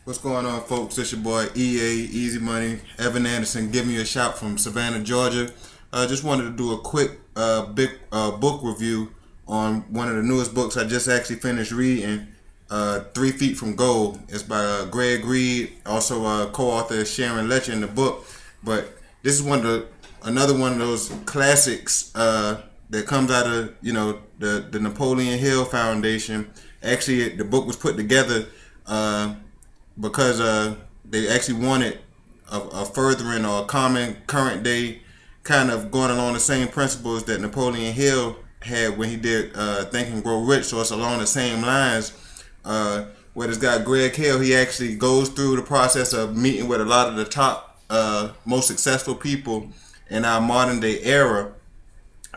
What's going on, folks? It's your boy EA, Easy Money, Evan Anderson. Give me a shout from Savannah, Georgia. Just wanted to do a quick big book review on one of the newest books I just actually finished reading, 3 Feet from Gold. It's by Greg Reed, also co-author is Sharon Letcher in the book. But this is another one of those classics that comes out of the Napoleon Hill Foundation. Actually, the book was put together because they actually wanted a furthering or a common current day kind of going along the same principles that Napoleon Hill had when he did Think and Grow Rich. So it's along the same lines where this guy Greg Hill, he actually goes through the process of meeting with a lot of the top most successful people in our modern day era,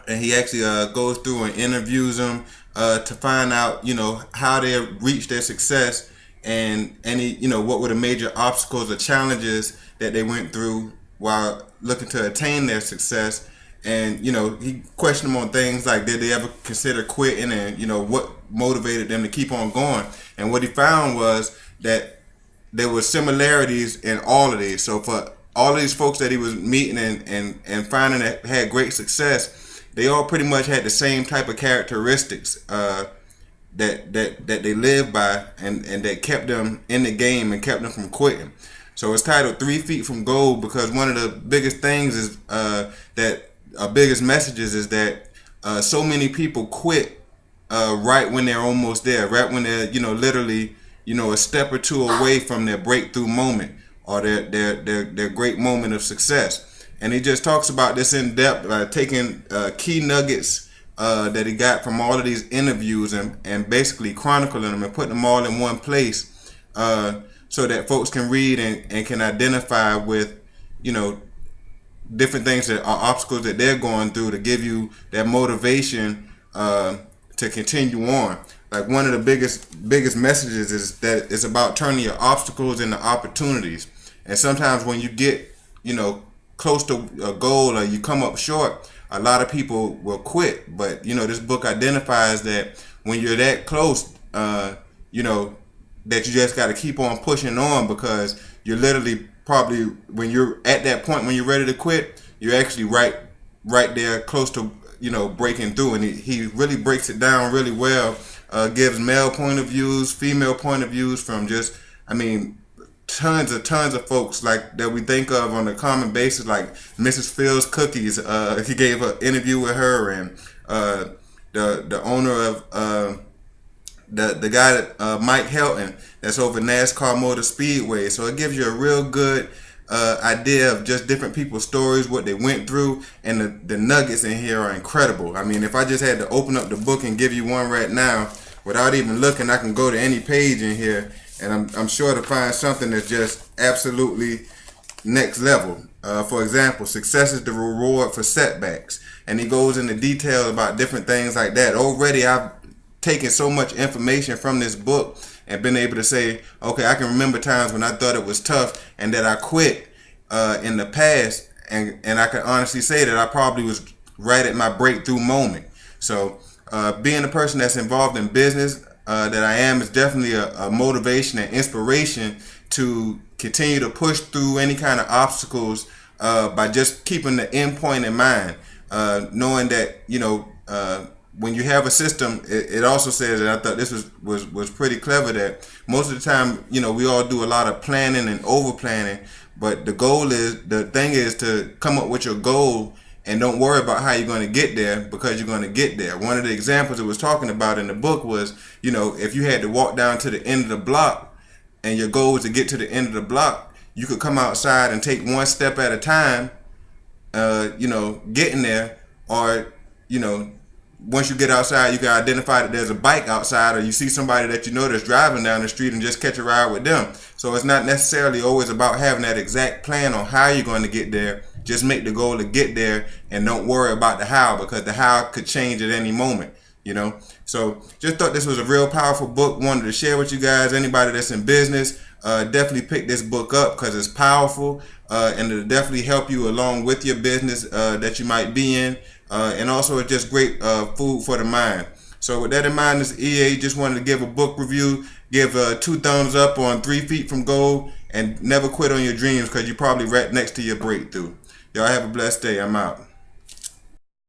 and he actually goes through and interviews them to find out how they reached their success and any what were the major obstacles or challenges that they went through while looking to attain their success. And he questioned them on things like, did they ever consider quitting, and what motivated them to keep on going. And what he found was that there were similarities in all of these. So for all of these folks that he was meeting and finding that had great success, they all pretty much had the same type of characteristics that they lived by, and that kept them in the game and kept them from quitting. So it's titled 3 Feet from Gold because one of the biggest things is biggest messages is that so many people quit right when they're almost there, right when they're literally a step or two away from their breakthrough moment or their great moment of success. And he just talks about this in depth, taking key nuggets that he got from all of these interviews and basically chronicling them and putting them all in one place so that folks can read and can identify with different things that are obstacles that they're going through to give you that motivation to continue on. Like one of the biggest messages is that it's about turning your obstacles into opportunities. And sometimes when you get close to a goal or you come up short, a lot of people will quit. But this book identifies that when you're that close, that you just got to keep on pushing on, because you're literally probably, when you're at that point when you're ready to quit, you're actually right there close to breaking through. And he really breaks it down really well, gives male point of views, female point of views from just tons of folks like that we think of on a common basis, like Mrs. Fields Cookies. He gave an interview with her, and the owner of the guy that Mike Helton, that's over NASCAR Motor Speedway. So it gives you a real good idea of just different people's stories, what they went through, and the nuggets in here are incredible. If I just had to open up the book and give you one right now without even looking, I can go to any page in here and I'm sure to find something that's just absolutely next level. For example, success is the reward for setbacks. And he goes into detail about different things like that. Already I've taken so much information from this book and been able to say, okay, I can remember times when I thought it was tough and that I quit in the past. And I can honestly say that I probably was right at my breakthrough moment. So being a person that's involved in business, that I am, is definitely a motivation and inspiration to continue to push through any kind of obstacles by just keeping the end point in mind, knowing that when you have a system, it also says, and I thought this was pretty clever, that most of the time we all do a lot of planning and over planning, but the thing is to come up with your goal and don't worry about how you're going to get there, because you're going to get there. One of the examples it was talking about in the book was, if you had to walk down to the end of the block and your goal was to get to the end of the block, you could come outside and take one step at a time, getting there. Or, once you get outside, you can identify that there's a bike outside, or you see somebody that that's driving down the street and just catch a ride with them. So it's not necessarily always about having that exact plan on how you're going to get there. Just make the goal to get there and don't worry about the how, because the how could change at any moment, So just thought this was a real powerful book. Wanted to share with you guys. Anybody that's in business, definitely pick this book up because it's powerful and it'll definitely help you along with your business that you might be in. And also it's just great food for the mind. So with that in mind, this EA just wanted to give a book review, give 2 thumbs up on 3 Feet from Gold, and never quit on your dreams because you're probably right next to your breakthrough. Y'all have a blessed day. I'm out.